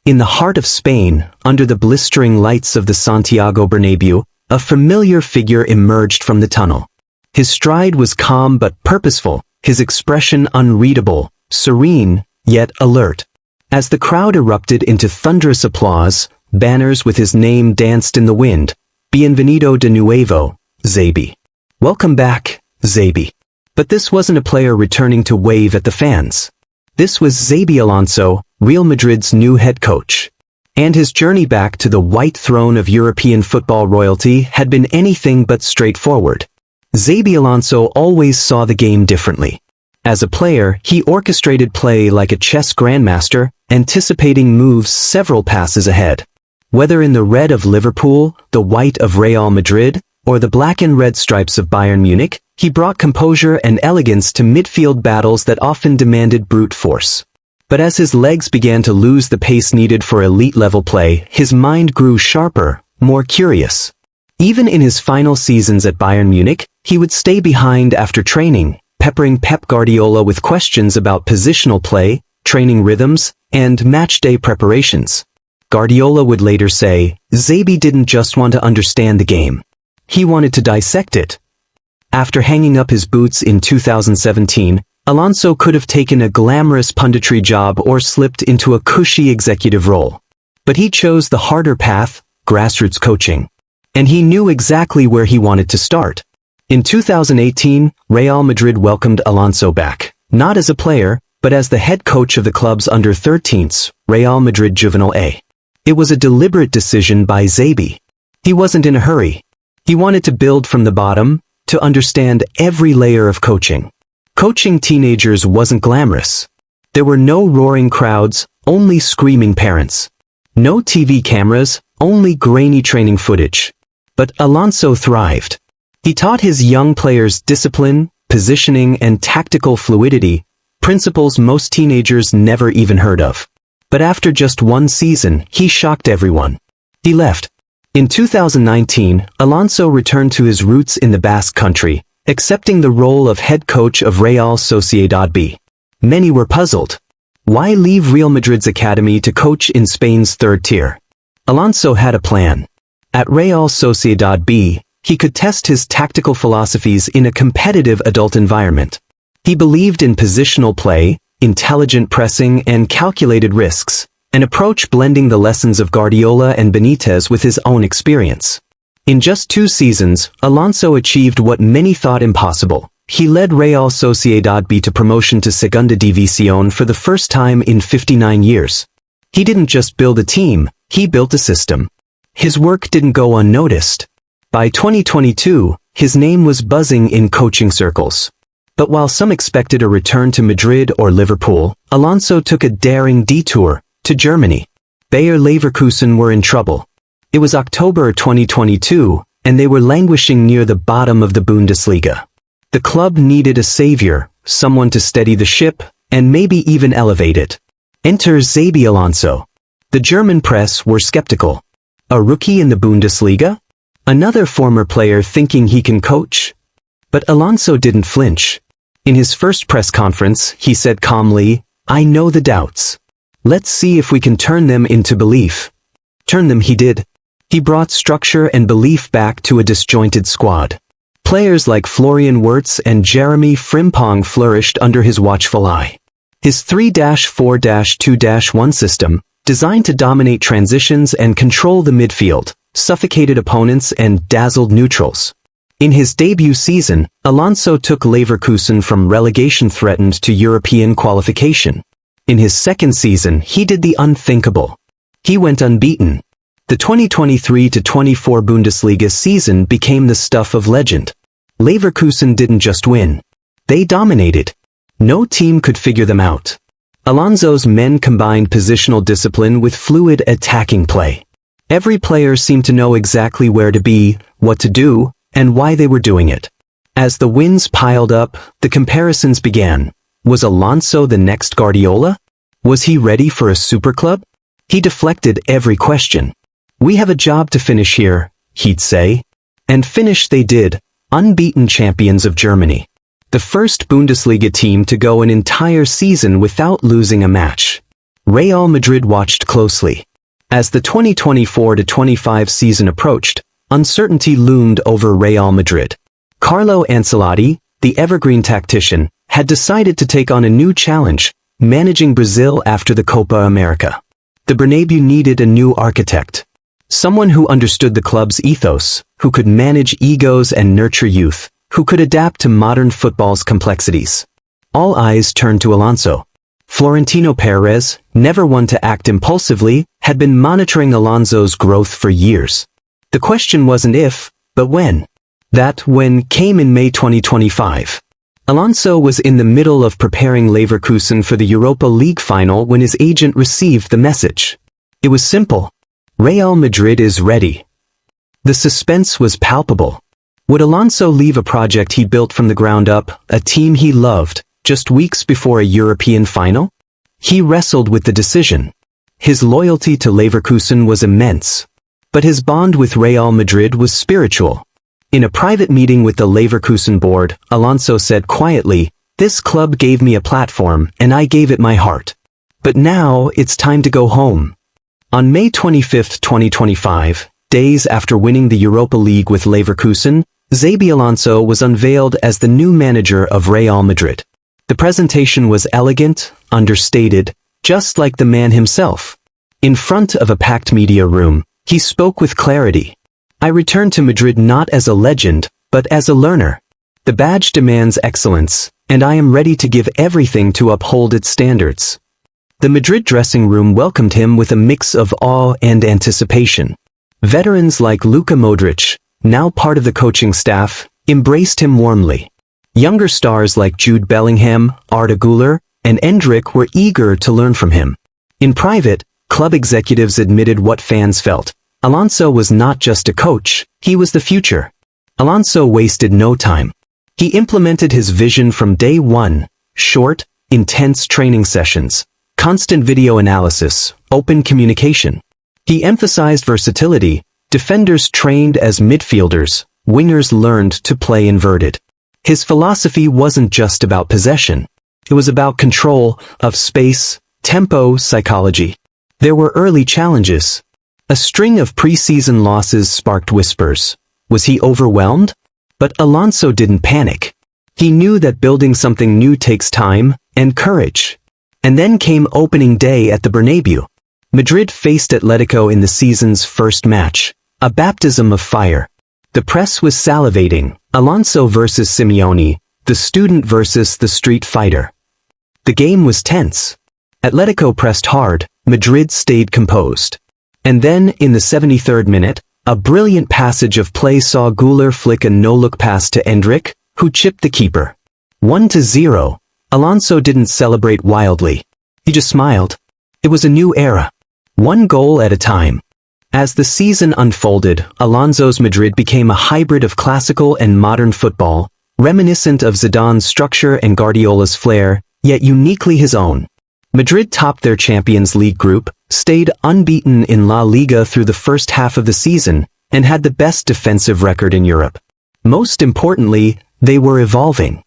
In the heart of Spain, under the blistering lights of the Santiago Bernabéu, a familiar figure emerged from the tunnel. His stride was calm but purposeful, his expression unreadable, serene, yet alert. As the crowd erupted into thunderous applause, banners with his name danced in the wind. Bienvenido de nuevo, Xabi. Welcome back, Xabi. But this wasn't a player returning to wave at the fans. This was Xabi Alonso, Real Madrid's new head coach. And his journey back to the white throne of European football royalty had been anything but straightforward. Xabi Alonso always saw the game differently. As a player, he orchestrated play like a chess grandmaster, anticipating moves several passes ahead. Whether in the red of Liverpool, the white of Real Madrid, or the black and red stripes of Bayern Munich, he brought composure and elegance to midfield battles that often demanded brute force. But as his legs began to lose the pace needed for elite-level play, his mind grew sharper, more curious. Even in his final seasons at Bayern Munich, he would stay behind after training, peppering Pep Guardiola with questions about positional play, training rhythms, and match-day preparations. Guardiola would later say, Xabi didn't just want to understand the game. He wanted to dissect it. After hanging up his boots in 2017, Alonso could have taken a glamorous punditry job or slipped into a cushy executive role. But he chose the harder path, grassroots coaching. And he knew exactly where he wanted to start. In 2018, Real Madrid welcomed Alonso back, not as a player, but as the head coach of the club's under-13s, Real Madrid Juvenil A. It was a deliberate decision by Xabi. He wasn't in a hurry. He wanted to build from the bottom, to understand every layer of coaching. Coaching teenagers wasn't glamorous. There were no roaring crowds, only screaming parents. No TV cameras, only grainy training footage. But Alonso thrived. He taught his young players discipline, positioning, and tactical fluidity, principles most teenagers never even heard of. But after just one season, he shocked everyone. He left. In 2019, Alonso returned to his roots in the Basque Country, accepting the role of head coach of Real Sociedad B. Many were puzzled. Why leave Real Madrid's academy to coach in Spain's third tier? Alonso had a plan. At Real Sociedad B, he could test his tactical philosophies in a competitive adult environment. He believed in positional play, intelligent pressing, and calculated risks, an approach blending the lessons of Guardiola and Benitez with his own experience. In just 2 seasons, Alonso achieved what many thought impossible. He led Real Sociedad B to promotion to Segunda División for the first time in 59 years. He didn't just build a team, he built a system. His work didn't go unnoticed. By 2022, his name was buzzing in coaching circles. But while some expected a return to Madrid or Liverpool, Alonso took a daring detour to Germany. Bayer Leverkusen were in trouble. It was October 2022, and they were languishing near the bottom of the Bundesliga. The club needed a savior, someone to steady the ship, and maybe even elevate it. Enter Xabi Alonso. The German press were skeptical. A rookie in the Bundesliga? Another former player thinking he can coach? But Alonso didn't flinch. In his first press conference, he said calmly, I know the doubts. Let's see if we can turn them into belief. Turn them he did. He brought structure and belief back to a disjointed squad. Players like Florian Wirtz and Jeremy Frimpong flourished under his watchful eye. His 3-4-2-1 system, designed to dominate transitions and control the midfield, suffocated opponents and dazzled neutrals. In his debut season, Alonso took Leverkusen from relegation-threatened to European qualification. In his second season, he did the unthinkable. He went unbeaten. The 2023-24 Bundesliga season became the stuff of legend. Leverkusen didn't just win. They dominated. No team could figure them out. Alonso's men combined positional discipline with fluid attacking play. Every player seemed to know exactly where to be, what to do, and why they were doing it. As the wins piled up, the comparisons began. Was Alonso the next Guardiola? Was he ready for a superclub? He deflected every question. We have a job to finish here, he'd say. And finish they did, unbeaten champions of Germany. The first Bundesliga team to go an entire season without losing a match. Real Madrid watched closely. As the 2024-25 season approached, uncertainty loomed over Real Madrid. Carlo Ancelotti, the evergreen tactician, had decided to take on a new challenge, managing Brazil after the Copa America. The Bernabéu needed a new architect. Someone who understood the club's ethos, who could manage egos and nurture youth, who could adapt to modern football's complexities. All eyes turned to Alonso. Florentino Perez, never one to act impulsively, had been monitoring Alonso's growth for years. The question wasn't if, but when. That when came in May 2025. Alonso was in the middle of preparing Leverkusen for the Europa League final when his agent received the message. It was simple. Real Madrid is ready. The suspense was palpable. Would Alonso leave a project he built from the ground up, a team he loved, just weeks before a European final? He wrestled with the decision. His loyalty to Leverkusen was immense. But his bond with Real Madrid was spiritual. In a private meeting with the Leverkusen board, Alonso said quietly, "This club gave me a platform, and I gave it my heart. But now, it's time to go home." On May 25, 2025, days after winning the Europa League with Leverkusen, Xabi Alonso was unveiled as the new manager of Real Madrid. The presentation was elegant, understated, just like the man himself. In front of a packed media room, he spoke with clarity. "I returned to Madrid not as a legend, but as a learner. The badge demands excellence, and I am ready to give everything to uphold its standards." The Madrid dressing room welcomed him with a mix of awe and anticipation. Veterans like Luka Modric, now part of the coaching staff, embraced him warmly. Younger stars like Jude Bellingham, Arda Güler, and Endrick were eager to learn from him. In private, club executives admitted what fans felt. Alonso was not just a coach, he was the future. Alonso wasted no time. He implemented his vision from day one: short, intense training sessions, constant video analysis, open communication. He emphasized versatility. Defenders trained as midfielders, wingers learned to play inverted. His philosophy wasn't just about possession. It was about control of space, tempo, psychology. There were early challenges. A string of preseason losses sparked whispers. Was he overwhelmed? But Alonso didn't panic. He knew that building something new takes time and courage. And then came opening day at the Bernabéu. Madrid faced Atletico in the season's first match, a baptism of fire. The press was salivating, Alonso versus Simeone, the student versus the street fighter. The game was tense. Atletico pressed hard, Madrid stayed composed. And then, in the 73rd minute, a brilliant passage of play saw Güler flick a no-look pass to Endrick, who chipped the keeper. 1-0. Alonso didn't celebrate wildly. He just smiled. It was a new era. One goal at a time. As the season unfolded, Alonso's Madrid became a hybrid of classical and modern football, reminiscent of Zidane's structure and Guardiola's flair, yet uniquely his own. Madrid topped their Champions League group, stayed unbeaten in La Liga through the first half of the season, and had the best defensive record in Europe. Most importantly, they were evolving.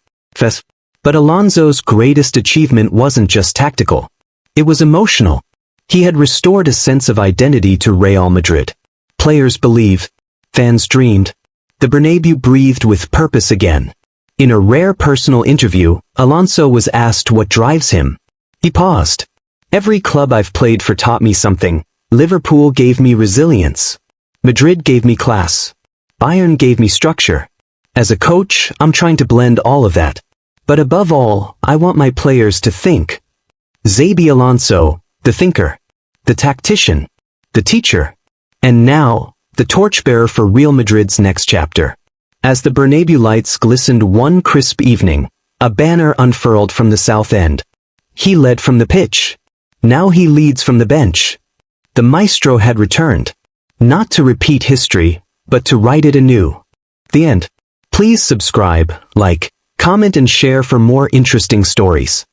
But Alonso's greatest achievement wasn't just tactical. It was emotional. He had restored a sense of identity to Real Madrid. Players believed. Fans dreamed. The Bernabéu breathed with purpose again. In a rare personal interview, Alonso was asked what drives him. He paused. "Every club I've played for taught me something. Liverpool gave me resilience. Madrid gave me class. Bayern gave me structure. As a coach, I'm trying to blend all of that. But above all, I want my players to think." Xabi Alonso, the thinker, the tactician, the teacher, and now, the torchbearer for Real Madrid's next chapter. As the Bernabéu lights glistened one crisp evening, a banner unfurled from the south end. He led from the pitch. Now he leads from the bench. The Maestro had returned. Not to repeat history, but to write it anew. The end. Please subscribe, like, comment and share for more interesting stories.